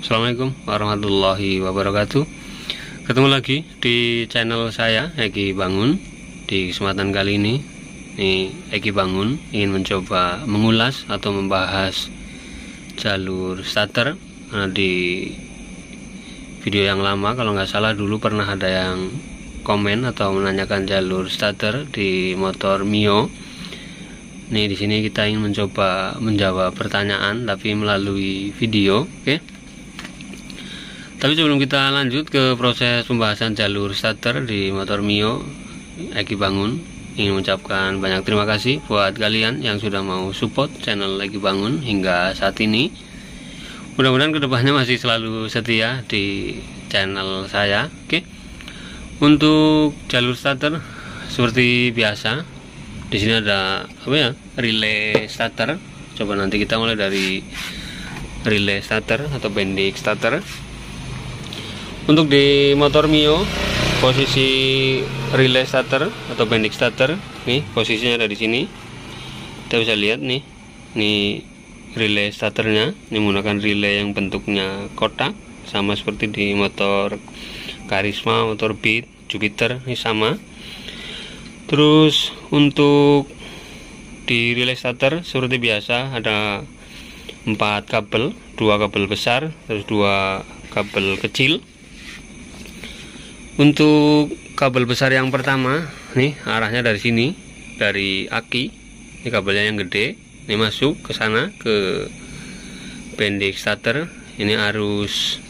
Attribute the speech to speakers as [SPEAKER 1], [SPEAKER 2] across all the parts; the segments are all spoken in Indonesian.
[SPEAKER 1] Assalamualaikum warahmatullahi wabarakatuh. Ketemu lagi di channel saya, Egi Bangun. Di kesempatan kali ini Egi Bangun ingin mencoba mengulas atau membahas jalur starter. Di video yang lama, kalau nggak salah dulu pernah ada yang komen atau menanyakan jalur starter di motor Mio. Di sini kita ingin mencoba menjawab pertanyaan tapi melalui video, oke? Tapi sebelum kita lanjut ke proses pembahasan jalur starter di motor Mio, Egi Bangun ingin mengucapkan banyak terima kasih buat kalian yang sudah mau support channel Egi Bangun hingga saat ini. Mudah-mudahan kedepannya masih selalu setia di channel saya, oke? Untuk jalur starter seperti biasa, di sini ada relay starter. Coba nanti kita mulai dari relay starter atau bendik starter. Untuk di motor Mio, posisi relay starter atau bendik starter nih posisinya ada di sini. Kita bisa lihat nih relay starternya. Ini menggunakan relay yang bentuknya kotak, sama seperti di motor Karisma, motor Beat, Jupiter, ini sama. Terus untuk di relay starter seperti biasa ada 4 kabel, 2 kabel besar, terus 2 kabel kecil. Untuk kabel besar yang pertama, nih arahnya dari sini, dari aki. Ini kabelnya yang gede, ini masuk ke sana ke bendik starter. Ini arus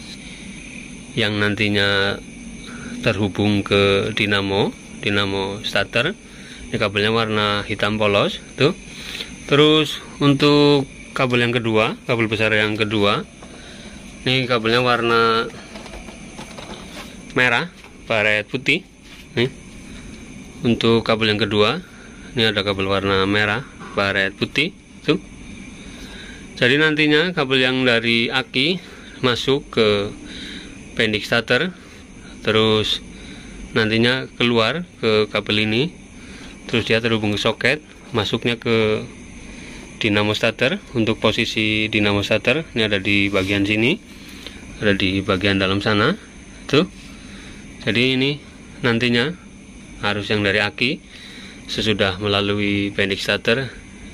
[SPEAKER 1] yang nantinya terhubung ke dinamo starter. Ini kabelnya warna hitam polos tuh. Terus untuk kabel yang kedua, kabel besar yang kedua, ini kabelnya warna merah baret putih nih. Untuk kabel yang kedua, ini ada kabel warna merah baret putih tuh. Jadi nantinya kabel yang dari aki masuk ke bendik starter, terus nantinya keluar ke kabel ini, terus dia terhubung ke soket, masuknya ke dinamo starter. Untuk posisi dinamo starter ini ada di bagian sini, ada di bagian dalam sana tuh. Jadi ini nantinya arus yang dari aki sesudah melalui bendik starter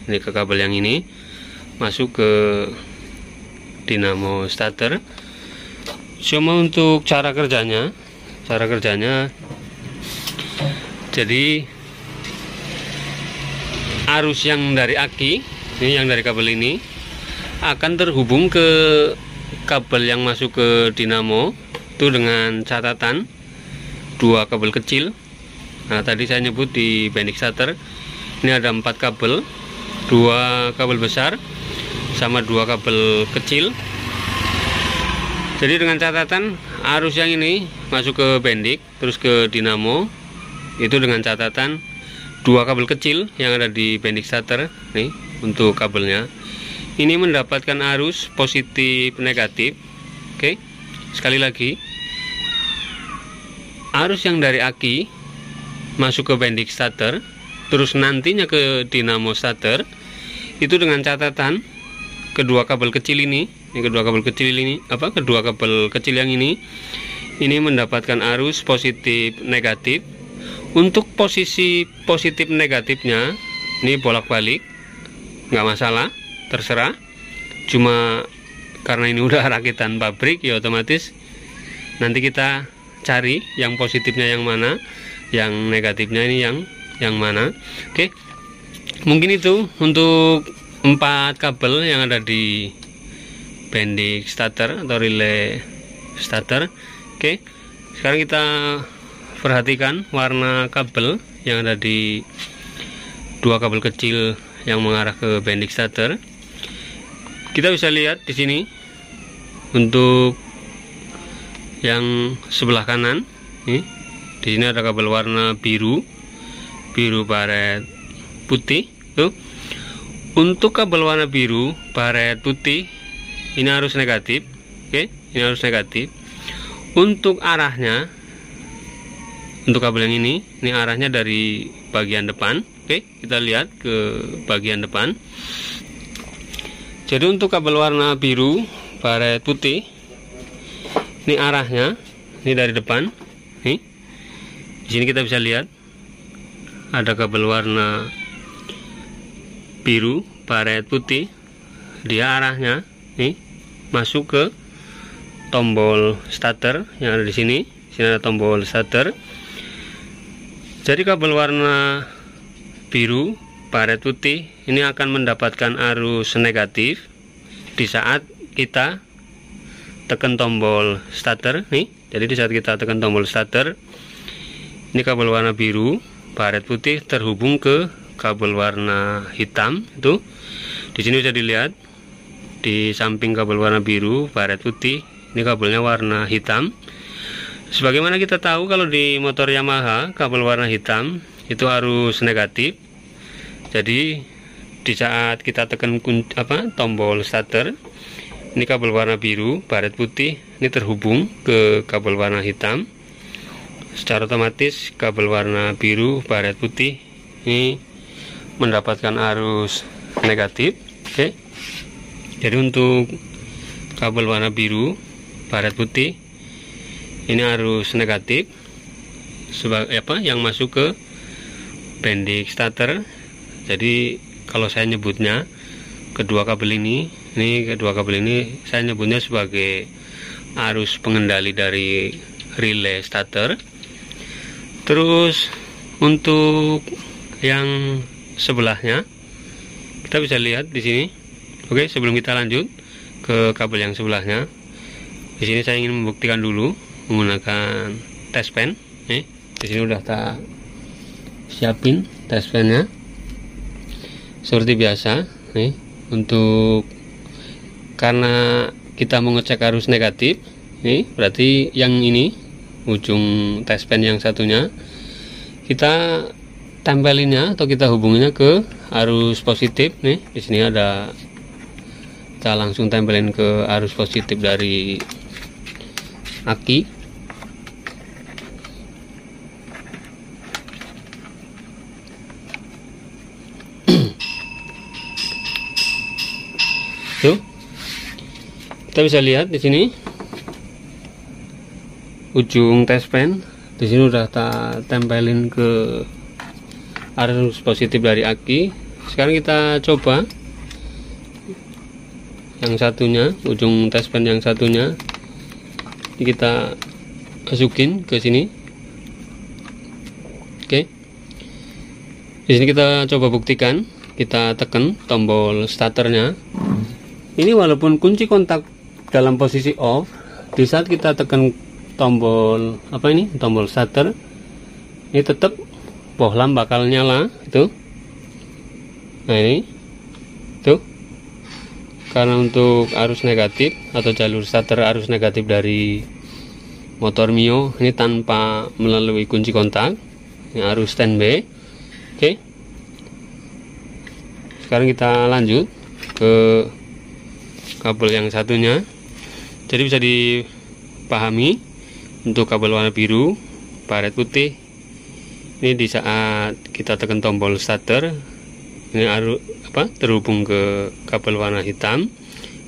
[SPEAKER 1] ini ke kabel yang ini, masuk ke dinamo starter. Cuma untuk cara kerjanya jadi arus yang dari aki ini, yang dari kabel ini akan terhubung ke kabel yang masuk ke dinamo itu dengan catatan 2 kabel kecil. Nah, tadi saya nyebut di bendik starter ini ada 4 kabel, 2 kabel besar sama 2 kabel kecil. Jadi dengan catatan arus yang ini masuk ke bendik terus ke dinamo itu dengan catatan 2 kabel kecil yang ada di bendik starter nih. Untuk kabelnya ini mendapatkan arus positif negatif, oke? Sekali lagi, arus yang dari aki masuk ke bendik starter terus nantinya ke dinamo starter itu dengan catatan kedua kabel kecil ini, kedua kabel kecil yang ini mendapatkan arus positif negatif. Untuk posisi positif negatifnya ini bolak-balik, nggak masalah, terserah. Cuma karena ini udah rakitan pabrik, ya otomatis nanti kita cari yang positifnya yang mana, yang negatifnya ini yang mana. Oke, mungkin itu untuk 4 kabel yang ada di bendik starter atau relay starter. Oke, sekarang kita perhatikan warna kabel yang ada di 2 kabel kecil yang mengarah ke bendik starter. Kita bisa lihat di sini untuk yang sebelah kanan nih, di sini ada kabel warna biru baret putih tuh. Untuk kabel warna biru baret putih ini arus negatif, oke? Ini arus negatif. Untuk arahnya, untuk kabel yang ini arahnya dari bagian depan, oke? Kita lihat ke bagian depan. Jadi untuk kabel warna biru baret putih Ini arahnya, ini dari depan. Nih, di sini kita bisa lihat ada kabel warna biru, baret putih. Dia arahnya nih masuk ke tombol starter yang ada di sini. Sini ada tombol starter. Jadi kabel warna biru, baret putih ini akan mendapatkan arus negatif di saat kita tekan tombol starter nih. Jadi di saat kita tekan tombol starter, ini kabel warna biru, baret putih terhubung ke kabel warna hitam. Itu di sini bisa dilihat di samping kabel warna biru, baret putih, ini kabelnya warna hitam. Sebagaimana kita tahu kalau di motor Yamaha kabel warna hitam itu arus negatif. Jadi di saat kita tekan tombol starter, ini kabel warna biru, baret putih ini terhubung ke kabel warna hitam. Secara otomatis kabel warna biru, baret putih ini mendapatkan arus negatif. Oke. Jadi untuk kabel warna biru, baret putih ini arus negatif sebagai yang masuk ke bendik starter. Jadi kalau saya nyebutnya kedua kabel ini saya nyebutnya sebagai arus pengendali dari relay starter. Terus untuk yang sebelahnya kita bisa lihat di sini. Oke, sebelum kita lanjut ke kabel yang sebelahnya, di sini saya ingin membuktikan dulu menggunakan test pen. Di sini udah tak siapin test pennya seperti biasa. Untuk karena kita mau ngecek arus negatif, berarti yang ini ujung test pen yang satunya kita tempelinnya atau kita hubunginya ke arus positif. Di sini ada, kita langsung tempelin ke arus positif dari aki. Tuh, kita bisa lihat di sini ujung test pen. Di sini udah tak tempelin ke arus positif dari aki. Sekarang kita coba yang satunya, ujung test pen yang satunya. Ini kita masukin ke sini. Oke. Di sini kita coba buktikan. Kita tekan tombol starternya. Ini walaupun kunci kontak dalam posisi off, di saat kita tekan tombol tombol starter, ini tetap bohlam bakal nyala itu. Nah ini tuh, karena untuk arus negatif atau jalur starter arus negatif dari motor Mio ini tanpa melalui kunci kontak, ini arus standby. Oke, sekarang kita lanjut ke kabel yang satunya. Jadi bisa dipahami untuk kabel warna biru, baret putih ini di saat kita tekan tombol starter ini arus terhubung ke kabel warna hitam.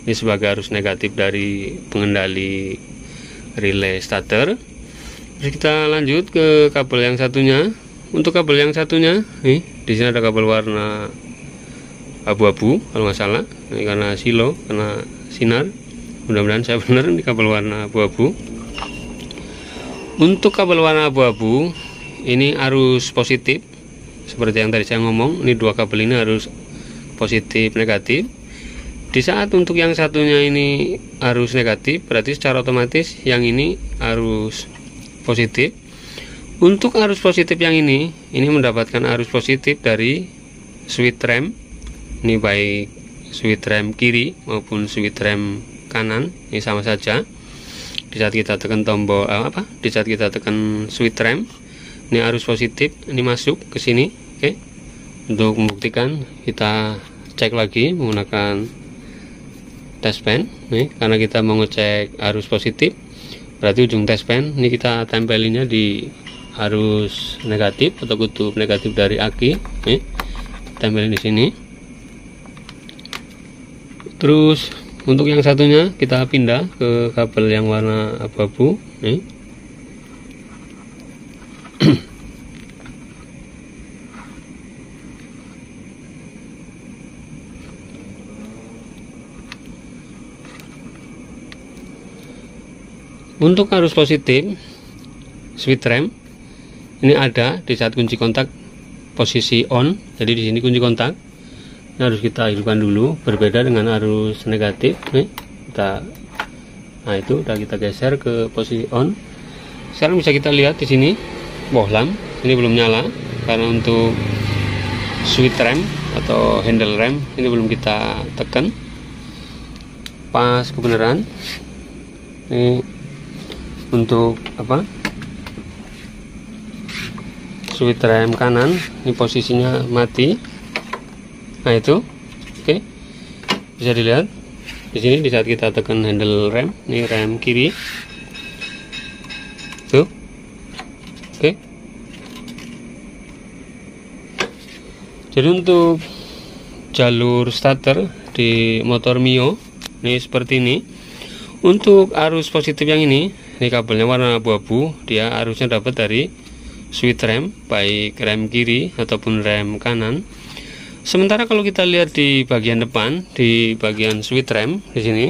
[SPEAKER 1] Ini sebagai arus negatif dari pengendali relay starter. Terus kita lanjut ke kabel yang satunya. Untuk kabel yang satunya nih, di sini ada kabel warna abu-abu kalau nggak salah. Ini karena silo, karena sinar. Mudah-mudahan saya benar, ini kabel warna abu-abu. Untuk kabel warna abu-abu ini arus positif. Seperti yang tadi saya ngomong, ini dua kabel ini arus positif negatif. Di saat untuk yang satunya ini arus negatif, berarti secara otomatis yang ini arus positif. Untuk arus positif yang ini mendapatkan arus positif dari switch rem. Ini baik switch rem kiri maupun switch rem kanan, ini sama saja. Di saat kita tekan tombol di saat kita tekan switch rem, ini arus positif ini masuk ke sini. Oke. Untuk membuktikan kita cek lagi menggunakan test pen nih, karena kita mau ngecek arus positif, berarti ujung test pen ini kita tempelinnya di arus negatif atau kutub negatif dari aki. Nih, tempelin di sini. Terus untuk yang satunya kita pindah ke kabel yang warna abu-abu nih. Untuk arus positif switch rem ini ada di saat kunci kontak posisi on. Jadi di sini kunci kontak ini harus kita hidupkan dulu, berbeda dengan arus negatif nih. Nah itu udah kita geser ke posisi on. Sekarang bisa kita lihat di sini bohlam ini belum nyala karena untuk switch rem atau handle rem ini belum kita tekan pas kebenaran. Ini untuk apa, switch rem kanan ini posisinya mati. Nah itu oke, bisa dilihat di sini di saat kita tekan handle rem, ini rem kiri tuh. Oke, jadi untuk jalur starter di motor Mio ini seperti ini. Untuk arus positif yang ini kabelnya warna abu-abu, dia arusnya dapat dari switch rem, baik rem kiri ataupun rem kanan. Sementara kalau kita lihat di bagian depan, di bagian switch rem di sini,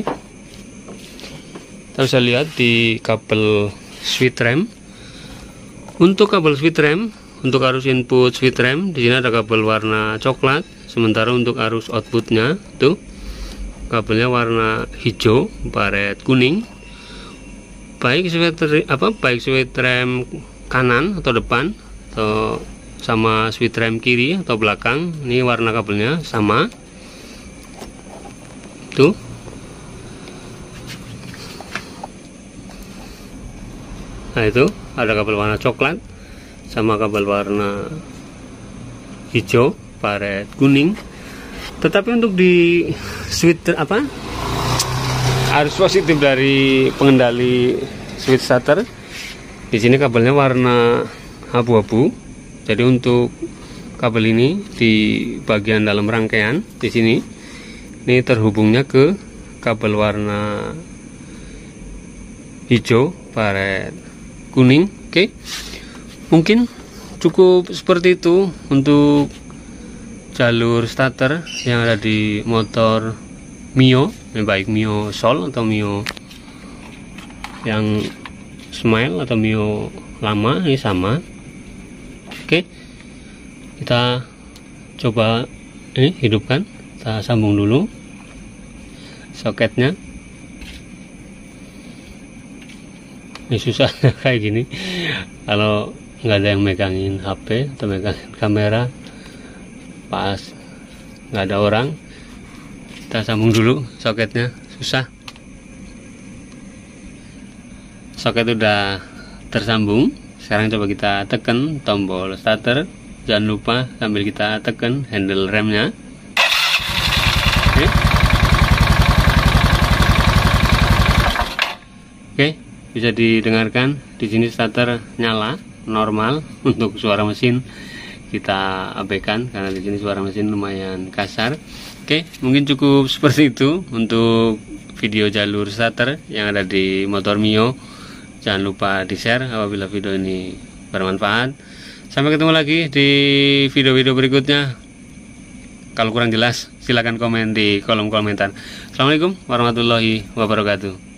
[SPEAKER 1] kita bisa lihat di kabel switch rem. Untuk kabel switch rem, untuk arus input switch rem di sini ada kabel warna coklat. Sementara untuk arus outputnya tuh kabelnya warna hijau baret kuning. Baik switch rem kanan atau depan atau sama switch rem kiri atau belakang, ini warna kabelnya sama tuh. Nah itu ada kabel warna coklat sama kabel warna hijau baret kuning. Tetapi untuk di switch arus positif dari pengendali switch starter di sini kabelnya warna abu-abu. Jadi untuk kabel ini di bagian dalam rangkaian di sini ini terhubungnya ke kabel warna hijau baret kuning. Oke, mungkin cukup seperti itu untuk jalur starter yang ada di motor Mio, baik Mio Soul atau Mio yang Smile atau Mio lama, ini sama. Oke, kita coba ini hidupkan, kita sambung dulu soketnya. Ini susah kayak gini kalau nggak ada yang megangin HP atau megangin kamera pas nggak ada orang. Kita sambung dulu soketnya, susah. Soket udah tersambung. Sekarang coba kita tekan tombol starter. Jangan lupa sambil kita tekan handle remnya. Oke, bisa didengarkan di sini starter nyala normal. Untuk suara mesin kita abaikan karena di sini suara mesin lumayan kasar. Oke, mungkin cukup seperti itu untuk video jalur starter yang ada di motor Mio. Jangan lupa di share apabila video ini bermanfaat. Sampai ketemu lagi di video-video berikutnya. Kalau kurang jelas silahkan komen di kolom komentar. Assalamualaikum warahmatullahi wabarakatuh.